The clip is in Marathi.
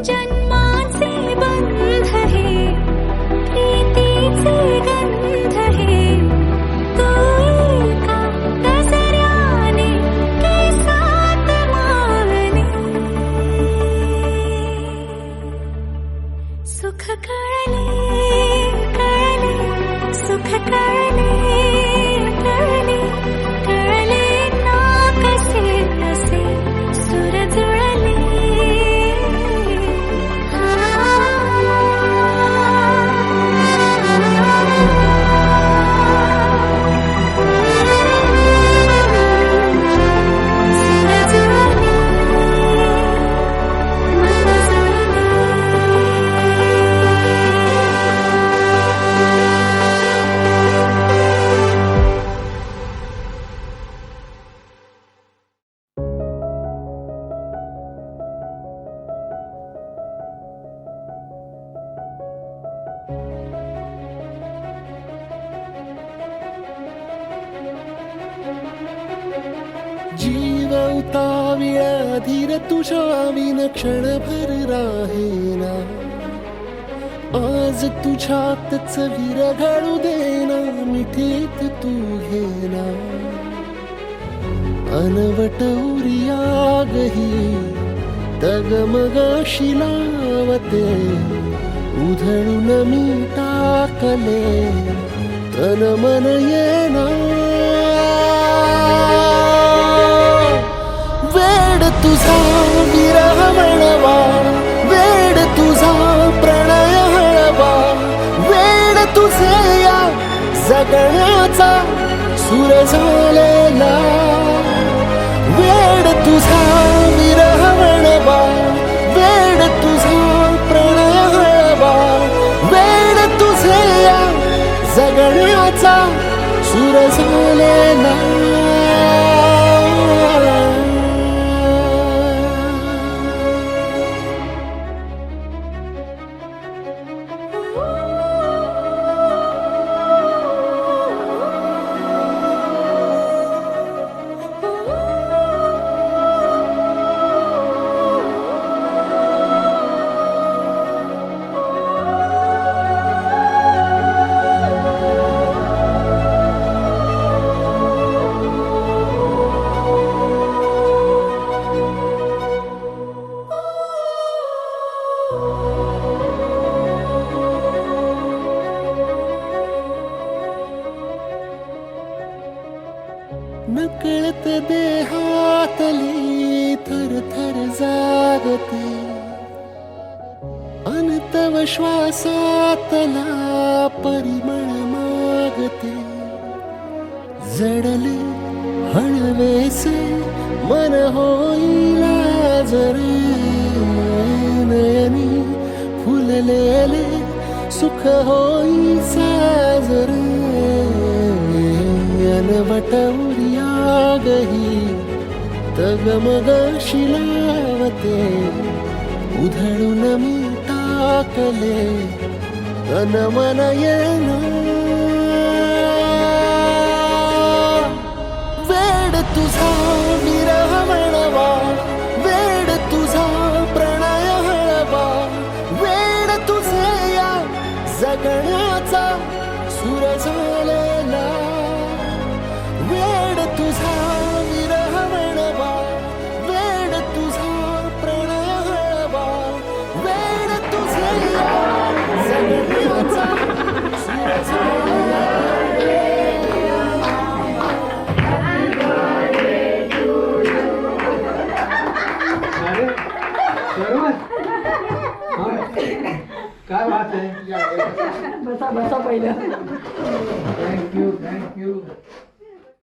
जन्माचे बंध हे प्रीतीचे गंध हे तू एका दसऱ्याने केसात मावने सुख कळले कळले सुख कळले कळले कळले ना कसे असे सुर जुळले जीव उताविळा धीर तुझ्या विन क्षणभर राहेना आज तुझ्यातच विरघळू देना मिठीत तू घेना अनवट उरियागही डगमगाशी लावते उधळून मी टाकले तन मन येना वेड तुझा विरह म्हणवा वेड तुझा प्रणय हळवा वेड तुझे या जगण्याचा सूर झालेला वेड तुझा विरह म्हणवा वेड तुझा प्रणय हळवा वेड तुझे या जगण्याचा सूर झालेला नकळत देहातली थर थर जागते अनतव श्वासातला परिमळ मागते जडले हळवेसे मन होईला जरे नयनी फुललेले सुख होई साजरे अनवट उरियागही तगमगाशी लावते उधळून मी टाकले तन मन येना वेड तुझा विरह म्हणवा वेड तुझा प्रणय हळवा वेड तुझे या जगण्याचा सूर झालेला वेड तुझा विरह म्हणवा वेड तुझा प्रणय हळवा वेड तुझे जगण्याचा सूर झालेला काय बात आहे बसा बसा पहिलं थँक्यू